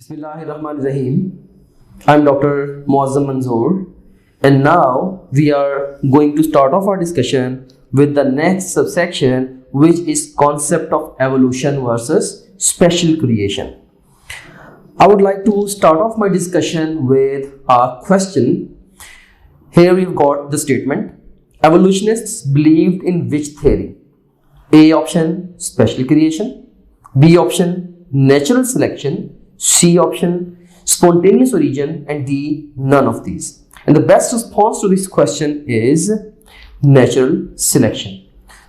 Bismillahirrahmanirrahim. I'm Dr. Muazzam Manzoor, and now we are going to start off our discussion with the next subsection, which is concept of evolution versus special creation. I would like to start off my discussion with a question. Here we've got the statement: evolutionists believed in which theory? A option, special creation; B option, natural selection; C option, spontaneous origin; and D, none of these. And the best response to this question is natural selection.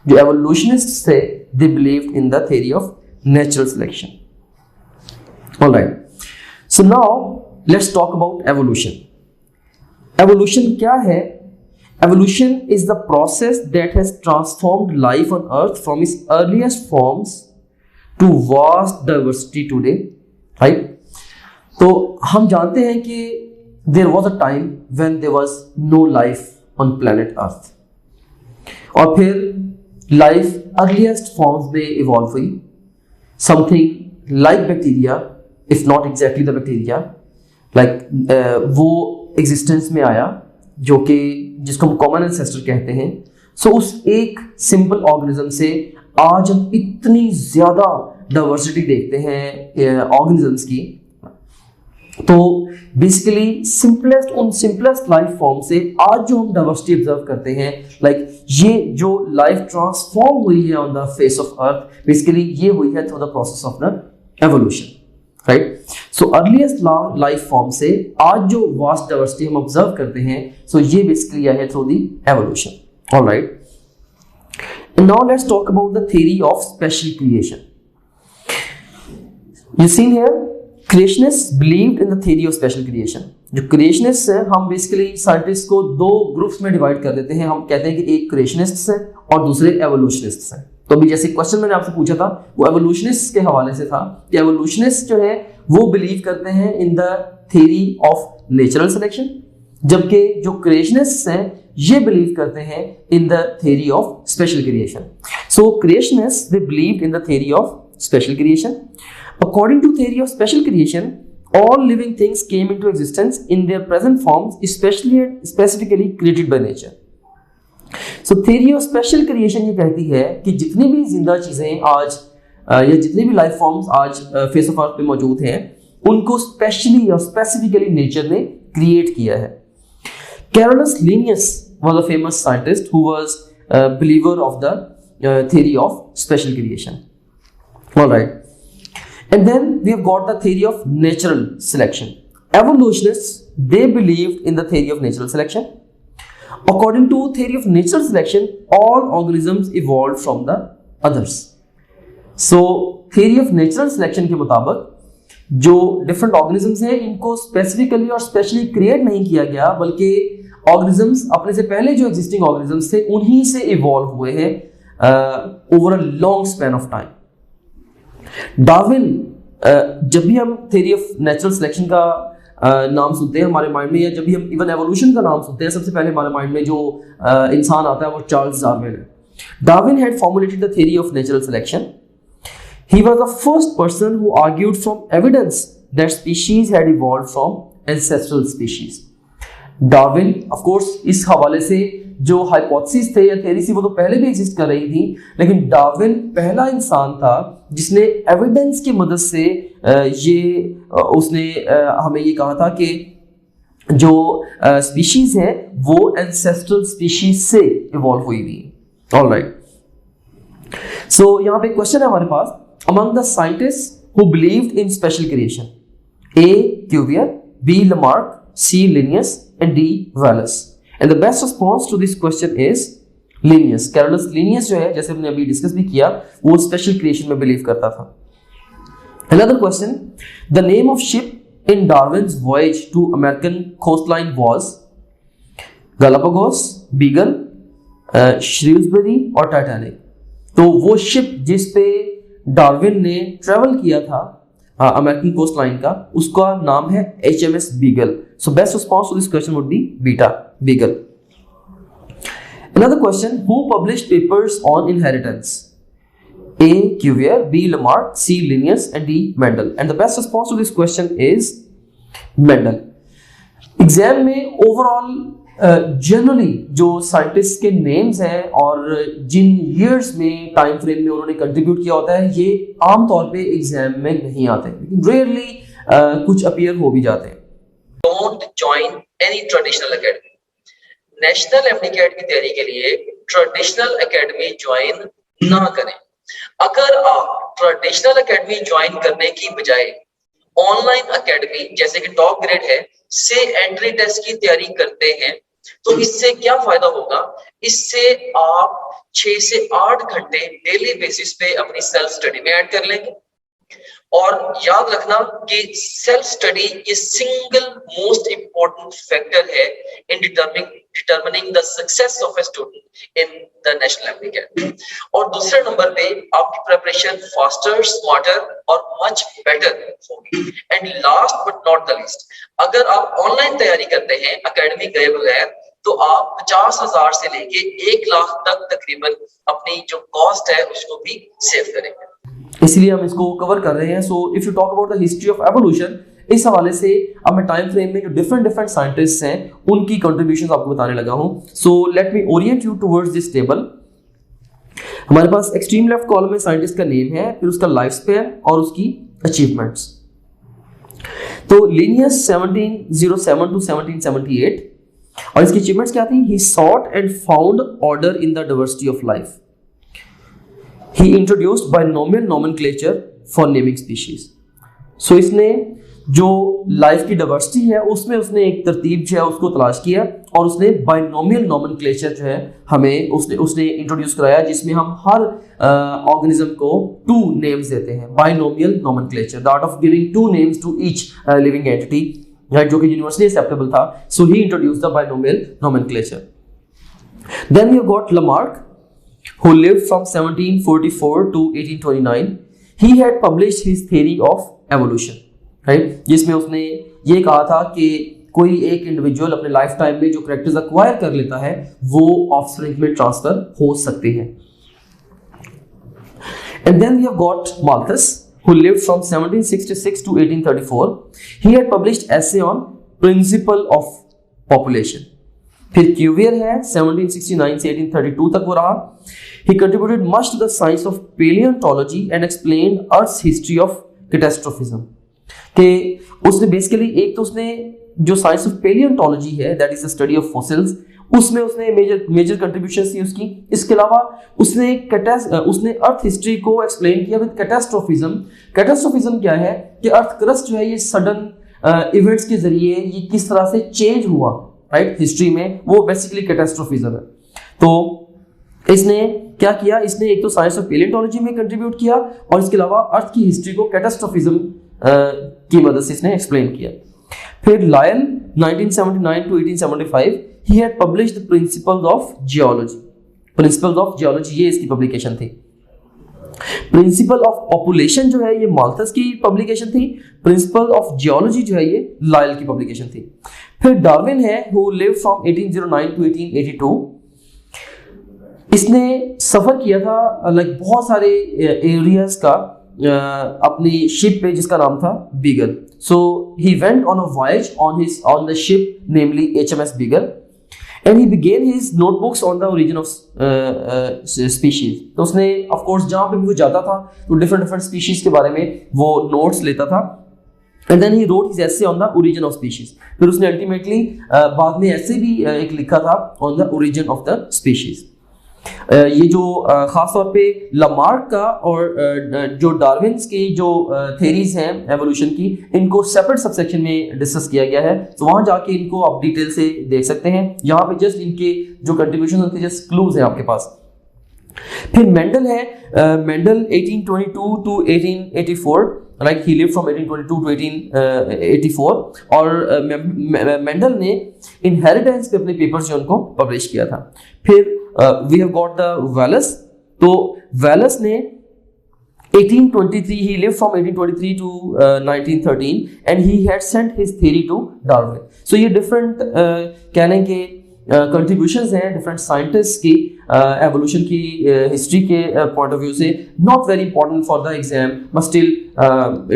The evolutionists say they believed in the theory of natural selection. Alright, so now let's talk about evolution. Evolution क्या है? Evolution is the process that has transformed life on earth from its earliest forms to vast diversity today. Right, तो हम जानते हैं कि there was a time when there was no life on planet earth, और फिर life earliest forms में evolve हुई, something like bacteria, if not exactly the bacteria, like वो एग्जिस्टेंस में आया जो कि जिसको हम कॉमन एंसेस्टर कहते हैं. सो उस एक सिंपल ऑर्गेनिज्म से आज हम इतनी ज्यादा डाइवर्सिटी देखते हैं ऑर्गेनिजम्स की. तो बेसिकली सिंपलेस्ट लाइफ फॉर्म से आज जो हम डाइवर्सिटी ऑब्जर्व करते हैं, लाइक ये जो लाइफ ट्रांसफॉर्म हुई है on the face of earth, basically ये हुई है through the process of the evolution. Right, so earliest life form से आज जो वास्ट डाइवर्सिटी हम ऑब्जर्व करते हैं, सो ये बेसिकली है through the evolution. Alright, and now let's talk about the theory of special creation. You seen here, creationists believed in the theory of special creation. जो creationists हैं, हम basically scientists को दो ग्रुप्स में डिवाइड कर देते हैं. हम कहते हैं कि एक creationists हैं और दूसरे evolutionists हैं. तो अभी जैसे क्वेश्चन मैंने आपसे पूछा था वो evolutionists के हवाले से था कि evolutionists जो है वो बिलीव करते हैं in the theory of natural selection, जबकि जो creationists हैं ये बिलीव करते हैं in the theory of special creation. So creationists they believed in the theory of special creation. According to theory of special creation, all living things came into existence in their present forms, especially and specifically created by nature. So theory of special creation ये कहती है कि जितनी भी जिंदा चीजें आज या जितनी भी लाइफ फॉर्म्स आज फेस ऑफ अर्थ पे मौजूद हैं, उनको स्पेशली और स्पेसिफिकली नेचर ने क्रिएट किया है. Carolus Linnaeus was a famous scientist who was a believer of the theory of special creation. All right. And then we have got the theory of natural selection. Evolutionists, they believed in the theory of natural selection. According to theory of natural selection, all organisms evolved from the others. So theory of natural selection के मुताबिक जो different organisms हैं, इनको specifically और specially create नहीं किया गया, बल्कि organisms अपने से पहले जो existing organisms थे उन्हीं से evolve हुए हैं over a long span of time. Darwin, जब भी हम थ्योरी ऑफ नेचुरल सिलेक्शन का नाम सुनते हैं हमारे माइंड में, या जब भी हम इवन एवोल्यूशन का नाम सुनते हैं, सबसे पहले हमारे माइंड में जो इंसान आता है वो चार्ल्स डार्विन है. Darwin had formulated the theory of natural selection. He was the first person who argued from evidence that species had evolved from ancestral species. Darwin of course इस हवाले से जो हाइपोथेसिस थे या थ्योरी थी वो तो पहले भी एग्जिस्ट कर रही थी, लेकिन डार्विन पहला इंसान था जिसने एविडेंस की मदद से उसने हमें ये कहा था कि जो स्पीशीज है वो एंसेस्ट्रल स्पीशीज से इवॉल्व हुई थी. ऑलराइट, सो यहाँ पे क्वेश्चन है हमारे पास, among the scientist who believed in special creation, A Cuvier, B Lamarck, C Linnaeus and D Wallace. And the best response to this question is Linnaeus. Carolus Linnaeus जो है, जैसे हमने अभी डिस्कस भी किया, वो स्पेशल क्रिएशन में believe करता था. Another question, the name of ship in Darwin's voyage to American coastline was Galapagos, Beagle, Shrewsbury और Titanic. तो वो शिप जिस पे डार्विन ने ट्रेवल किया था अमेरिकन कोस्ट लाइन का, उसका नाम है HMS Beagle. So best response to this question would be beta, Beagle. Another question, who published papers on inheritance? A. Cuvier, B. Lamarck, C. Linnaeus and D. Mendel. And the best response to this question is Mendel. Exam में overall generally जो scientist के names हैं और जिन years में time frame में उन्होंने contribute किया होता है ये आमतौर पे एग्जाम में नहीं आते, लेकिन रेयरली कुछ अपीयर हो भी जाते हैं। Don't join any traditional academy. National aptitude की तैयारी के लिए ट्रेडिशनल एकेडमी ज्वाइन ना करें। अगर आप ट्रेडिशनल एकेडमी ज्वाइन करने की बजाय ऑनलाइन एकेडमी जैसे कि टॉप ग्रेड है से एंट्री टेस्ट की तैयारी करते हैं तो इससे क्या फायदा होगा? इससे आप 6 से 8 घंटे डेली बेसिस पे अपनी सेल्फ स्टडी में ऐड कर लेंगे। और याद रखना कि सेल्फ स्टडी ये सिंगल मोस्ट इंपॉर्टेंट फैक्टर है in determining the success of a student in the national aptitude. और दूसरे नंबर पे आपकी प्रिपरेशन फास्टर, स्मार्टर और मच बेटर होगी। And last but not the least, अगर आप ऑनलाइन तैयारी करते हैं एकेडमी गए बगैर तो आप 50,000 से लेके 1 लाख तक तकरीबन अपनी जो कॉस्ट है उसको भी सेव करेंगे। इसलिए हम इसको कवर कर रहे हैं। So if you talk about the history of evolution, इस हवाले से अब मैं टाइम फ्रेम में जो डिफरेंट साइंटिस्ट्स हैं उनकी कंट्रीब्यूशंस आपको बताने लगा हूं। So let me Orient you towards this table. हमारे पास एक्सट्रीम लेफ्ट कॉलम में साइंटिस्ट का नेम है, फिर उसका लाइफ स्पैन और उसकी अचीवमेंट्स। तो लिनियस 1707 टू 1778 और इसकी अचीवमेंट्स क्या थी? He sought and found order in the diversity of life. He introduced binomial nomenclature for naming species. So इसने जो लाइफ की डाइवर्सिटी है उसमें उसने एक तरतीब जो है उसको तलाश किया और उसने बाइनोमियल नोमेनक्लेचर जो है हमें उसने इंट्रोड्यूस कराया, जिसमें हम हर ऑर्गेनिज्म को 2 नेम्स देते हैं। Binomial nomenclature, the art of giving 2 names to each living entity, right, जो कि यूनिवर्सली एक्सेप्टेबल था। So he introduced the binomial nomenclature. Then we have got Lamarck, who lived from 1744 to 1829. He had published his theory of evolution, right? जिसमें उसने ये कहा था कि कोई एक इंडिविजुअल अपने लाइफ टाइम में जो कैरेक्टर्स अक्वायर कर लेता है वो ऑफस्प्रिंग में ट्रांसफर हो सकते हैं। And then we have got Malthus, who lived from 1766 to 1834. He had published essay on principle of population. फिर क्यूवियर है 1769 से 1832 तक वो रहा। He contributed much to the science of paleontology and explained Earth's history of catastrophism. कि उसने basically एक तो उसने जो साइंस ऑफ पेलियोंटोलॉजी है, that is the study of fossils, उसमें उसने मेजर कंट्रीब्यूशन थी उसकी। इसके अलावा उसने अर्थ हिस्ट्री को एक्सप्लेन किया विद कैटास्ट्रोफिज्म। कैटास्ट्रोफिज्म क्या है कि अर्थ क्रस्ट जो है ये सडन इवेंट्स के जरिए ये किस तरह से चेंज हुआ, राइट, हिस्ट्री में, वो बेसिकली कैटास्ट्रोफिज्म है। तो इसने क्या किया? इसने एक तो साइंस ऑफ पेलियोंटोलॉजी में कंट्रीब्यूट किया और इसके अलावा अर्थ की हिस्ट्री को कैटास्ट्रोफिज्म की मदद से इसने एक्सप्लेन किया। फिर Lyell 1979 to 1875 he had published the principles of geology. Principles of geology ये इसकी पब्लिकेशन थी। प्रिंसिपल ऑफ पॉपुलेशन जो है ये माल्थस की पब्लिकेशन थी। प्रिंसिपल ऑफ जियोलॉजी जो है ये लायल की पब्लिकेशन थी। फिर डार्विन है हु लिव्ड फ्रॉम 1809 टू 1882। इसने सफर किया था लाइक बहुत सारे एरियाज का अपनी शिप पे जिसका नाम था beagle. So he went on a voyage on the ship namely HMS beagle and he began his notebooks on the origin of species. तो उसने of course जहाँ पे भी वो जाता था तो different species के बारे में वो notes लेता था and then he wrote his essay on the origin of species. फिर उसने ultimately बाद में ऐसे भी एक लिखा था on the origin of the species. ये जो खास तौर पे लमार्क का और जो डार्विन्स की जो थेरीज हैं एवोल्यूशन की, इनको सेपरेट सबसेक्शन में डिस्कस किया गया है। तो वहां जाके इनको आप डिटेल से देख सकते हैं। यहाँ पे जस्ट इनके जो कंट्रीब्यूशन होते हैं जस्ट क्लूज हैं आपके पास। फिर मेंडल है, Mendel 1822 to 1884, like he lived from 1822 to 1884 और मेंडल ने इनहेरिटेंस पे अपने पेपर्स जो उनको पब्लिश किया था। फिर we have got the Wallace. तो वेलस ने 1823 he lived from 1823 to 1913 and he had sent his theory to Darwin. So ये different कह लें कि कंट्रीब्यूशंस हैं डिफरेंट साइंटिस्ट की एवोल्यूशन की हिस्ट्री के पॉइंट ऑफ व्यू से, not very important for the exam but still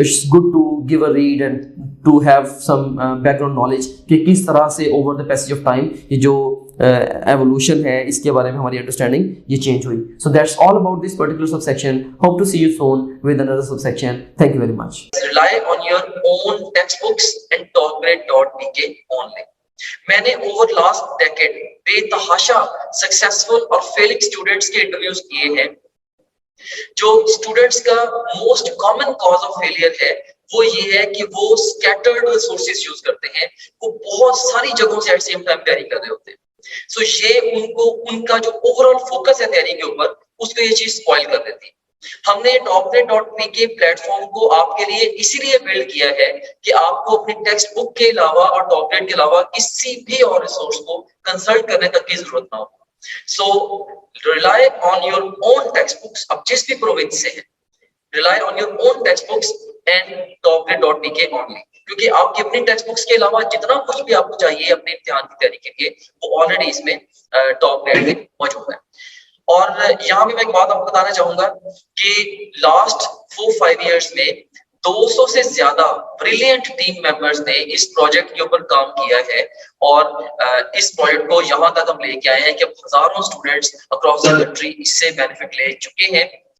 it's good to give a read and to have some background knowledge कि किस तरह से over the passage of time ये जो एवोल्यूशन है इसके बारे में हमारी अंडरस्टैंडिंग ये चेंज हुई. So that's all about this particular subsection. Hope to see you soon with another subsection. Thank you very much. Rely on your own textbooks and topgrade.pk only. मैंने ओवर लास्ट डेकेड बेतहाशा successful और failing students के interviews किए हैं. जो students का most common cause of failure है वो ये है कि वो स्कैटर्ड रिसोर्सेज यूज करते हैं, वो बहुत सारी जगहों से एट सेम टाइम तैयारी कर रहे होते हैं. सो ये उनको उनका जो ओवरऑल फोकस है तैयारी के ऊपर उसको ये चीज स्पॉइल कर देती है. हमने topgrade.pk प्लेटफॉर्म को आपके लिए इसीलिए बिल्ड किया है कि आपको अपनी टेक्स्ट बुक के अलावा और टॉपग्रेड के अलावा किसी भी और रिसोर्स को कंसल्ट करने तक की जरूरत ना हो. So rely on your own text books. अब जिस भी प्रोविंस से है, rely on your own text books and topgrade.pk only, क्योंकि आपकी अपनी टेक्स्ट बुक्स के अलावा जितना कुछ भी आपको चाहिए अपने इम्तिहान की तैयारी के लिए वो ऑलरेडी इसमें टॉपग्रेड में मौजूद है. और यहाँ भी मैं एक बात आपको बताना चाहूंगा कि लास्ट 4-5 इयर्स में 200 से ज्यादा ब्रिलियंट टीम मेंबर्स ने इस प्रोजेक्ट के ऊपर काम किया है और इस प्रोजेक्ट को यहाँ तक हम लेके आए हैं कि अब हजारों स्टूडेंट्स अक्रॉस द कंट्री इससे बेनिफिट ले चुके हैं.